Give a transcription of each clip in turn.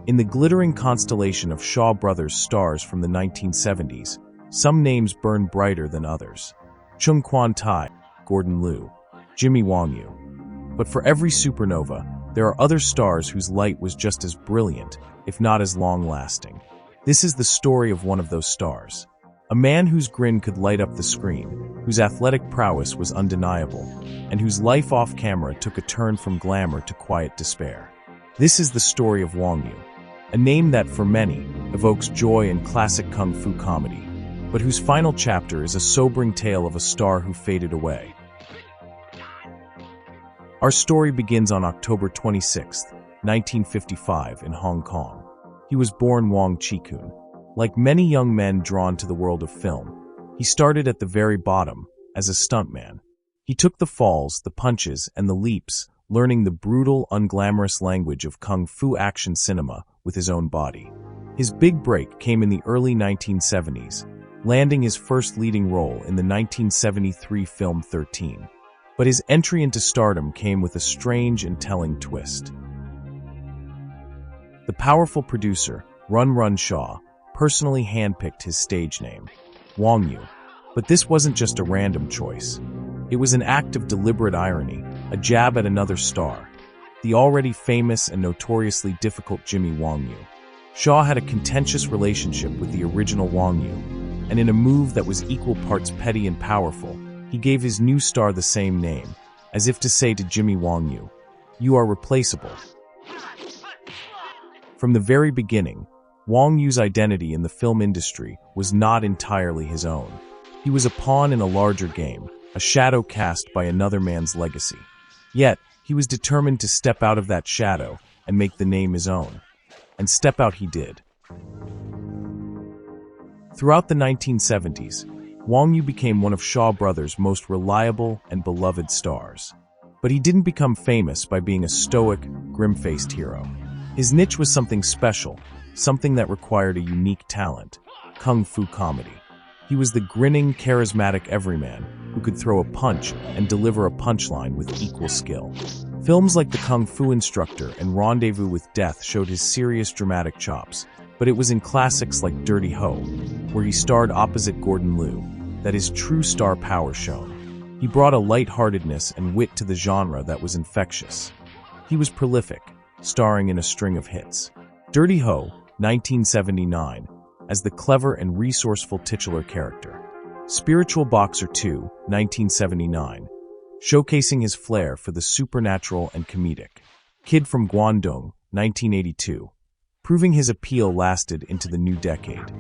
In the glittering constellation of Shaw Brothers stars from the 1970s, some names burn brighter than others. Chung Quan Tai, Gordon Liu, Jimmy Wong Yu. But for every supernova, there are other stars whose light was just as brilliant, if not as long-lasting. This is the story of one of those stars. A man whose grin could light up the screen, whose athletic prowess was undeniable, and whose life off-camera took a turn from glamour to quiet despair. This is the story of Wong Yu, a name that, for many, evokes joy and classic kung fu comedy, but whose final chapter is a sobering tale of a star who faded away. Our story begins on October 26, 1955, in Hong Kong. He was born Wong Chi-kun. Like many young men drawn to the world of film, he started at the very bottom, as a stuntman. He took the falls, the punches, and the leaps, learning the brutal, unglamorous language of kung fu action cinema with his own body. His big break came in the early 1970s, landing his first leading role in the 1973 film 13. But his entry into stardom came with a strange and telling twist. The powerful producer, Run Run Shaw, personally handpicked his stage name, Wong Yu. But this wasn't just a random choice. It was an act of deliberate irony, a jab at another star, the already famous and notoriously difficult Jimmy Wong Yu. Shaw had a contentious relationship with the original Wong Yu, and in a move that was equal parts petty and powerful, he gave his new star the same name, as if to say to Jimmy Wong Yu, "You are replaceable." From the very beginning, Wong Yu's identity in the film industry was not entirely his own. He was a pawn in a larger game, a shadow cast by another man's legacy. Yet, he was determined to step out of that shadow and make the name his own. And step out he did. Throughout the 1970s, Wong Yu became one of Shaw Brothers' most reliable and beloved stars. But he didn't become famous by being a stoic, grim-faced hero. His niche was something special, something that required a unique talent: kung fu comedy. He was the grinning, charismatic everyman who could throw a punch and deliver a punchline with equal skill. Films like The Kung Fu Instructor and Rendezvous with Death showed his serious dramatic chops, but it was in classics like Dirty Ho, where he starred opposite Gordon Liu, that his true star power shone. He brought a lightheartedness and wit to the genre that was infectious. He was prolific, starring in a string of hits. Dirty Ho, 1979, as the clever and resourceful titular character. Spiritual Boxer 2, 1979, showcasing his flair for the supernatural and comedic. Kid from Guangdong, 1982, proving his appeal lasted into the new decade.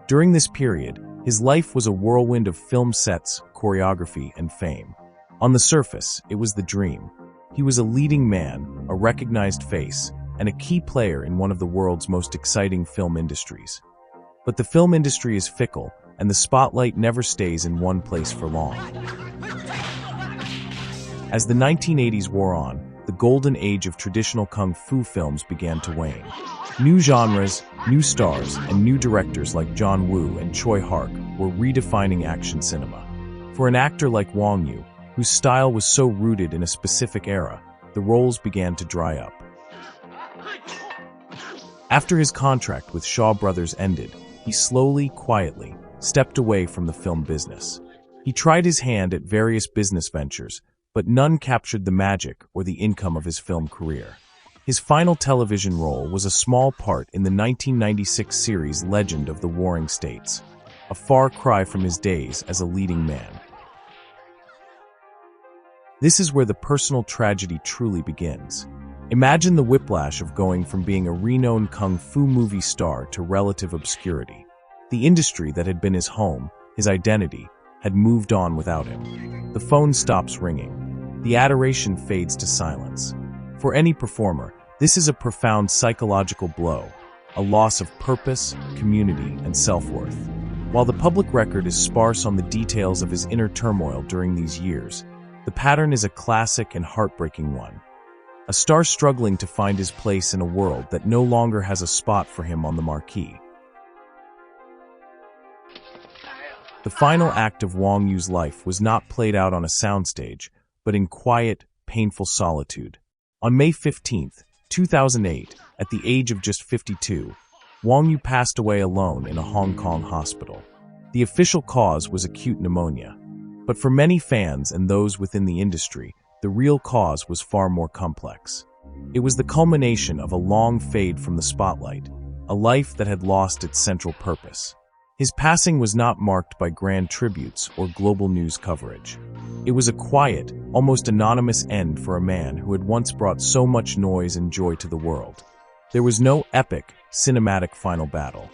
During this period, his life was a whirlwind of film sets, choreography, and fame. On the surface, it was the dream. He was a leading man, a recognized face, and a key player in one of the world's most exciting film industries. But the film industry is fickle, and the spotlight never stays in one place for long. As the 1980s wore on, the golden age of traditional kung fu films began to wane. New genres, new stars, and new directors like John Woo and Choi Hark were redefining action cinema. For an actor like Wong Yu, whose style was so rooted in a specific era, the roles began to dry up. After his contract with Shaw Brothers ended, he slowly, quietly, stepped away from the film business. He tried his hand at various business ventures, but none captured the magic or the income of his film career. His final television role was a small part in the 1996 series Legend of the Warring States, a far cry from his days as a leading man. This is where the personal tragedy truly begins. Imagine the whiplash of going from being a renowned kung fu movie star to relative obscurity. The industry that had been his home, his identity, had moved on without him. The phone stops ringing. The adoration fades to silence. For any performer, this is a profound psychological blow, a loss of purpose, community, and self-worth. While the public record is sparse on the details of his inner turmoil during these years, the pattern is a classic and heartbreaking one. a star struggling to find his place in a world that no longer has a spot for him on the marquee. The final act of Wong Yu's life was not played out on a soundstage, but in quiet, painful solitude. On May 15, 2008, at the age of just 52, Wong Yu passed away alone in a Hong Kong hospital. The official cause was acute pneumonia. But for many fans and those within the industry, the real cause was far more complex. It was the culmination of a long fade from the spotlight, a life that had lost its central purpose. His passing was not marked by grand tributes or global news coverage. It was a quiet, almost anonymous end for a man who had once brought so much noise and joy to the world. There was no epic, cinematic final battle.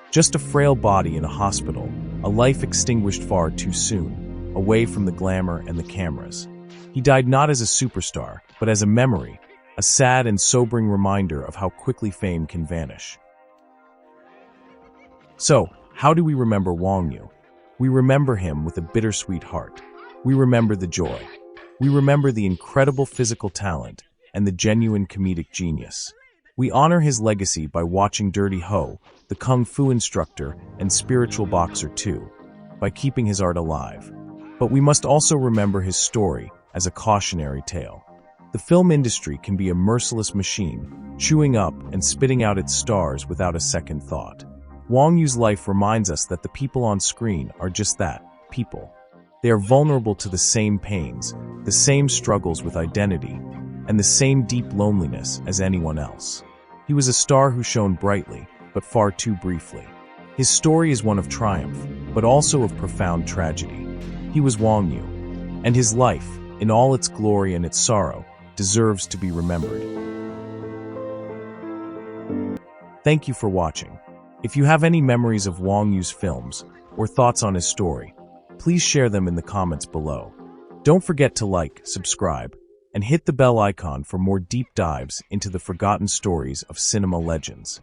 Just a frail body in a hospital, a life extinguished far too soon, away from the glamour and the cameras. He died not as a superstar, but as a memory, a sad and sobering reminder of how quickly fame can vanish. So, how do we remember Wong Yu? We remember him with a bittersweet heart. We remember the joy. We remember the incredible physical talent and the genuine comedic genius. We honor his legacy by watching Dirty Ho, the kung fu instructor and spiritual boxer too, by keeping his art alive. But we must also remember his story as a cautionary tale. The film industry can be a merciless machine, chewing up and spitting out its stars without a second thought. Wong Yu's life reminds us that the people on screen are just that, people. They are vulnerable to the same pains, the same struggles with identity, and the same deep loneliness as anyone else. He was a star who shone brightly, but far too briefly. His story is one of triumph, but also of profound tragedy. He was Wong Yu, and his life, in all its glory and its sorrow, deserves to be remembered. Thank you for watching. If you have any memories of Wong Yu's films or thoughts on his story, please share them in the comments below. Don't forget to like, subscribe, and hit the bell icon for more deep dives into the forgotten stories of cinema legends.